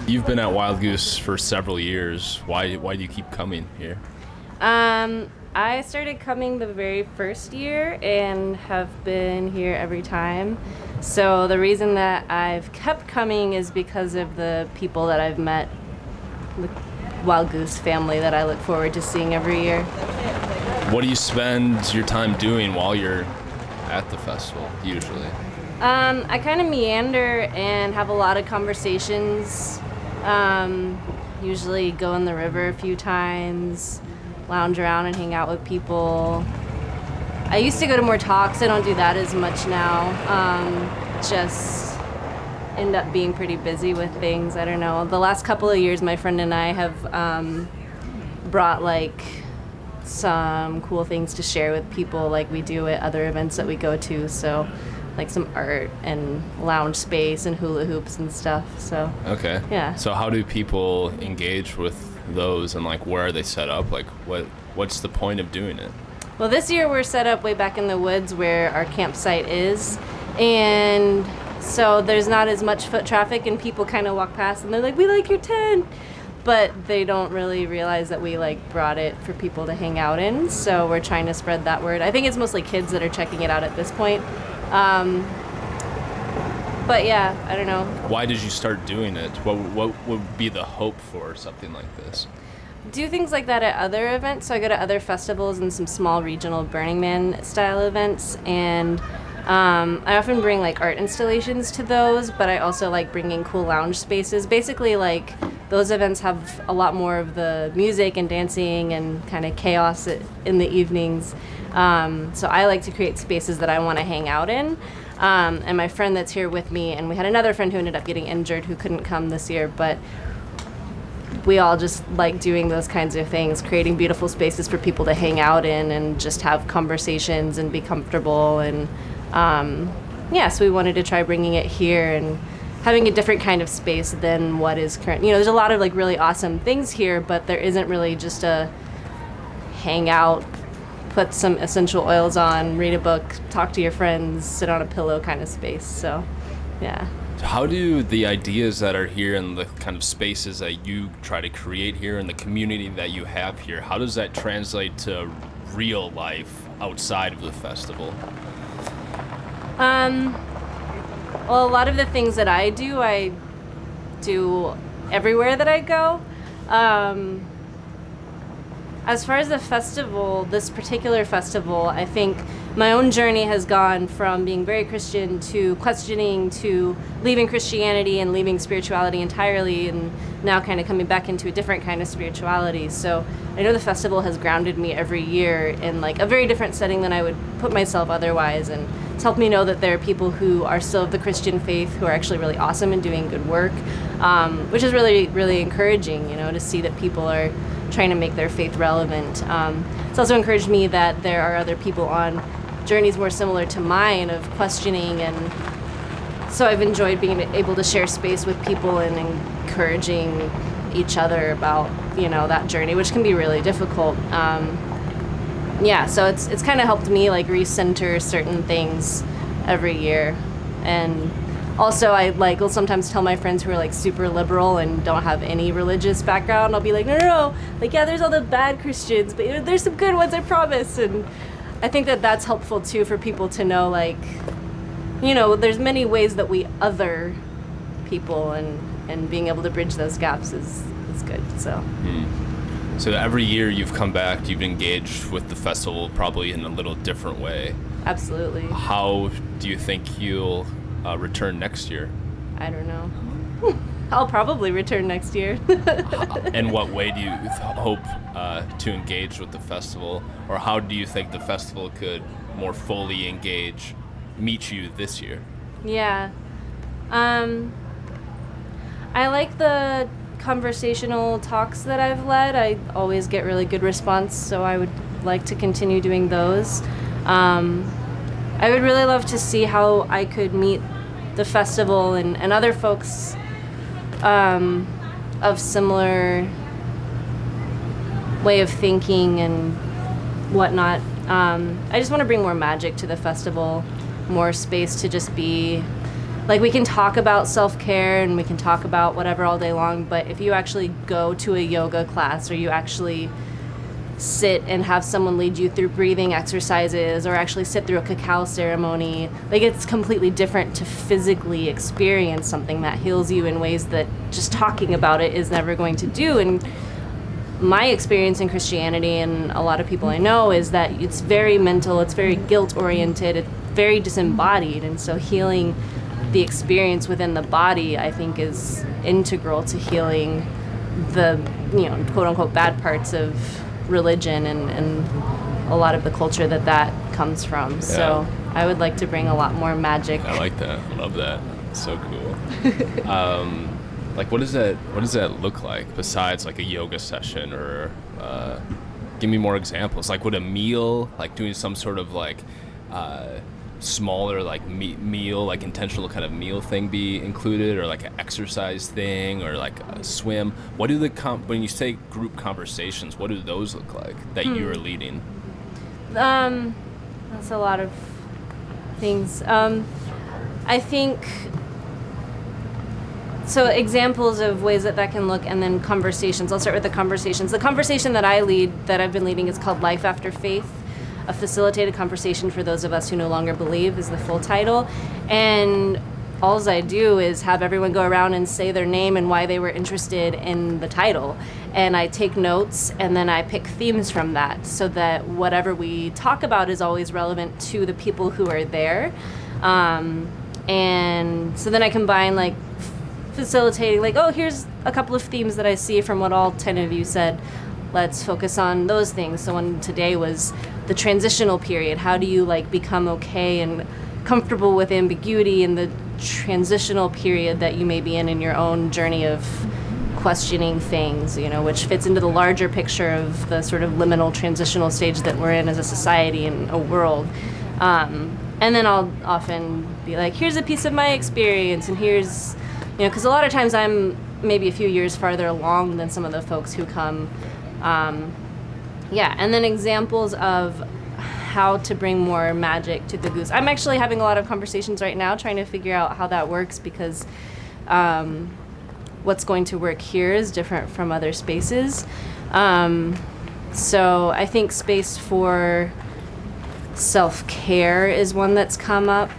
You've been at Wild Goose for several years. Why do you keep coming here? I started coming the very first year and have been here every time. So the reason that I've kept coming is because of the people that I've met, the Wild Goose family that I look forward to seeing every year. What do you spend your time doing while you're at the festival, usually? I kind of meander and have a lot of conversations. Usually go in the river a few times, lounge around and hang out with people. I used to go to more talks. I don't do that as much now. Just end up being pretty busy with things. I don't know. The last couple of years, my friend and I have brought some cool things to share with people like we do at other events that we go to. So like some art and lounge space and hula hoops and stuff. So Okay. yeah. So how do people engage with those, and where are they set up? What's the point of doing it? Well, this year we're set up way back in the woods where our campsite is, and so there's not as much foot traffic, and people kind of walk past and they're like, "We like your tent," but they don't really realize that we brought it for people to hang out in. So we're trying to spread that word. I think it's mostly kids that are checking it out at this point. But yeah, I don't know. Why did you start doing it? What would be the hope for something like this? Do things like that at other events. So I go to other festivals and some small regional Burning Man style events, and I often bring art installations to those, but I also like bringing cool lounge spaces. Basically, those events have a lot more of the music and dancing and kind of chaos in the evenings. So I like to create spaces that I want to hang out in. And my friend that's here with me, and we had another friend who ended up getting injured who couldn't come this year, but we all just like doing those kinds of things, creating beautiful spaces for people to hang out in and just have conversations and be comfortable. And so we wanted to try bringing it here and having a different kind of space than what is current. There's a lot of really awesome things here, but there isn't really just a hang out, put some essential oils on, read a book, talk to your friends, sit on a pillow kind of space. So, yeah. How do the ideas that are here and the kind of spaces that you try to create here and the community that you have here, how does that translate to real life outside of the festival? Well, a lot of the things that I do everywhere that I go. As far as the festival, this particular festival, I think my own journey has gone from being very Christian to questioning to leaving Christianity and leaving spirituality entirely, and now kind of coming back into a different kind of spirituality. So I know the festival has grounded me every year in a very different setting than I would put myself otherwise, and it's helped me know that there are people who are still of the Christian faith who are actually really awesome and doing good work, which is really, really encouraging, to see that people are trying to make their faith relevant. It's also encouraged me that there are other people on journeys more similar to mine of questioning, and so I've enjoyed being able to share space with people and encouraging each other about that journey, which can be really difficult. So it's kind of helped me recenter certain things every year. And also I will sometimes tell my friends who are super liberal and don't have any religious background, I'll be like, no, yeah, there's all the bad Christians, but there's some good ones, I promise. And I think that that's helpful too for people to know there's many ways that we other people, and being able to bridge those gaps is good. So So every year you've come back, you've engaged with the festival probably in a little different way. Absolutely. How do you think you'll return next year? I don't know. I'll probably return next year. In what way do you hope to engage with the festival, or how do you think the festival could more fully meet you this year? Yeah. I like the conversational talks that I've led. I always get really good response, so I would like to continue doing those. I would really love to see how I could meet the festival and other folks of similar way of thinking and whatnot. I just want to bring more magic to the festival, more space to just be like we can talk about self-care and we can talk about whatever all day long, but if you actually go to a yoga class or you actually sit and have someone lead you through breathing exercises or actually sit through a cacao ceremony, like it's completely different to physically experience something that heals you in ways that just talking about it is never going to do. And my experience in Christianity and a lot of people I know is that it's very mental, it's very guilt oriented, it's very disembodied, and so healing the experience within the body I think is integral to healing the, you know, quote unquote bad parts of religion and a lot of the culture that comes from. So I would like to bring a lot more magic. I like that. I love that. So cool. Like what does that look like besides like a yoga session, or give me more examples? Like would a meal, like doing some sort of like smaller like meal, like intentional kind of meal thing be included, or like an exercise thing, or like a swim? What do when you say group conversations, what do those look like that you are leading? That's a lot of things. I think so. Examples of ways that can look, and then conversations. I'll start with the conversations. The conversation that I've been leading is called Life After Faith. A facilitated conversation for those of us who no longer believe is the full title. And all I do is have everyone go around and say their name and why they were interested in the title. And I take notes and then I pick themes from that so that whatever we talk about is always relevant to the people who are there. And so then I combine like facilitating, like, oh, here's a couple of themes that I see from what all 10 of you said. Let's focus on those things. So one today was the transitional period. How do you like become okay and comfortable with ambiguity in the transitional period that you may be in your own journey of questioning things, you know, which fits into the larger picture of the sort of liminal transitional stage that we're in as a society and a world. And then I'll often be like, here's a piece of my experience, and here's, you know, because a lot of times I'm maybe a few years farther along than some of the folks who come. And then examples of how to bring more magic to the Goose. I'm actually having a lot of conversations right now trying to figure out how that works, because what's going to work here is different from other spaces. So I think space for self-care is one that's come up.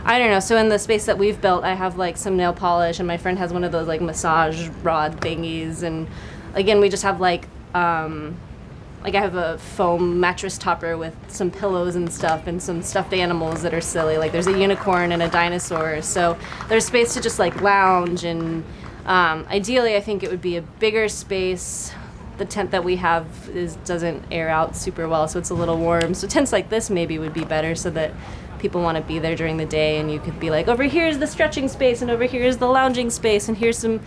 I don't know. So in the space that we've built, I have like some nail polish, and my friend has one of those like massage rod thingies. And again, we just have like I have a foam mattress topper with some pillows and stuff, and some stuffed animals that are silly. Like there's a unicorn and a dinosaur. So there's space to just like lounge. And ideally, I think it would be a bigger space. The tent that we have doesn't air out super well, so it's a little warm. So tents like this maybe would be better, so that people want to be there during the day, and you could be like, over here is the stretching space, and over here is the lounging space, and here's some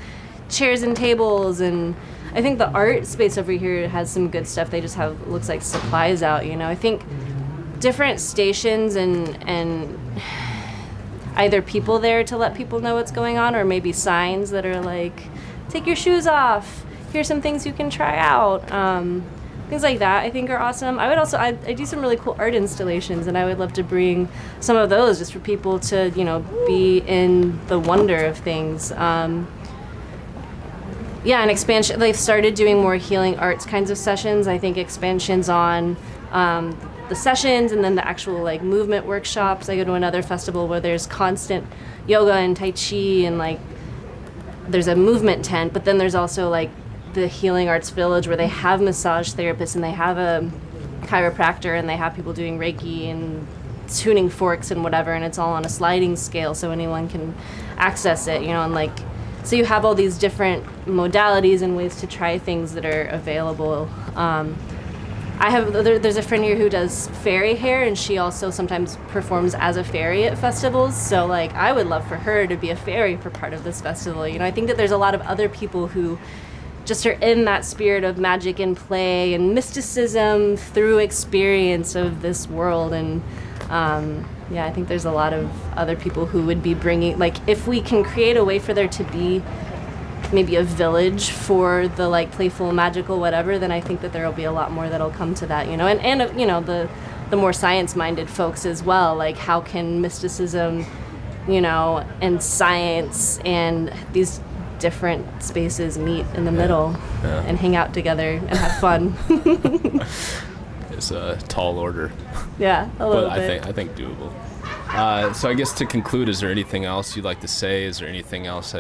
chairs and tables. And I think the art space over here has some good stuff. They just have, looks like supplies out, you know. I think different stations and either people there to let people know what's going on, or maybe signs that are like, take your shoes off, here's some things you can try out. Things like that I think are awesome. I would also, I do some really cool art installations, and I would love to bring some of those just for people to, you know, be in the wonder of things. And expansion, they've started doing more healing arts kinds of sessions. I think expansions on the sessions, and then the actual like movement workshops. I go to another festival where there's constant yoga and tai chi, and like there's a movement tent, but then there's also like the Healing Arts Village where they have massage therapists, and they have a chiropractor, and they have people doing Reiki and tuning forks and whatever, and it's all on a sliding scale so anyone can access it, you know. And like, so you have all these different modalities and ways to try things that are available. There's a friend here who does fairy hair, and she also sometimes performs as a fairy at festivals. So like, I would love for her to be a fairy for part of this festival. You know, I think that there's a lot of other people who just are in that spirit of magic and play and mysticism through experience of this world. And I think there's a lot of other people who would be bringing, like, if we can create a way for there to be maybe a village for the like playful, magical, whatever, then I think that there will be a lot more that'll come to that, you know. And you know, the the more science-minded folks as well. Like, how can mysticism, and science and these different spaces meet in the middle and hang out together and have fun? It's a tall order. Yeah, a little bit. I think doable. So I guess to conclude, is there anything else you'd like to say? Is there anything else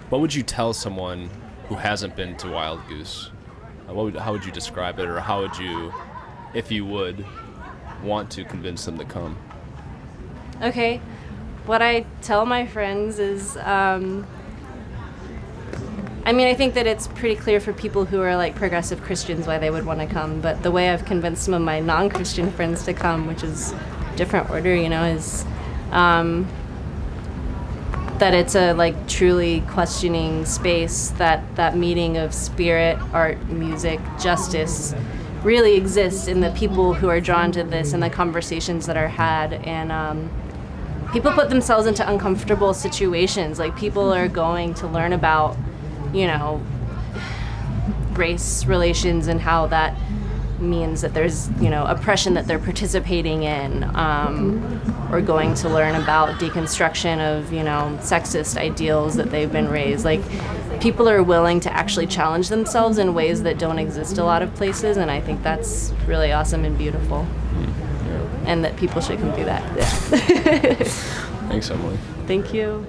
what would you tell someone who hasn't been to Wild Goose? How would you describe it, or how would you, if you would, want to convince them to come? Okay, what I tell my friends is, I think that it's pretty clear for people who are like progressive Christians why they would want to come, but the way I've convinced some of my non-Christian friends to come, which is different order, is that it's a like truly questioning space, that meeting of spirit, art, music, justice really exists in the people who are drawn to this and the conversations that are had. And people put themselves into uncomfortable situations. Like, people are going to learn about race relations and how that means that there's oppression that they're participating in, or going to learn about deconstruction of sexist ideals that they've been raised. Like, people are willing to actually challenge themselves in ways that don't exist a lot of places, and I think that's really awesome and beautiful. And that people should come do that. Yeah. Thanks, Emily. Thank you.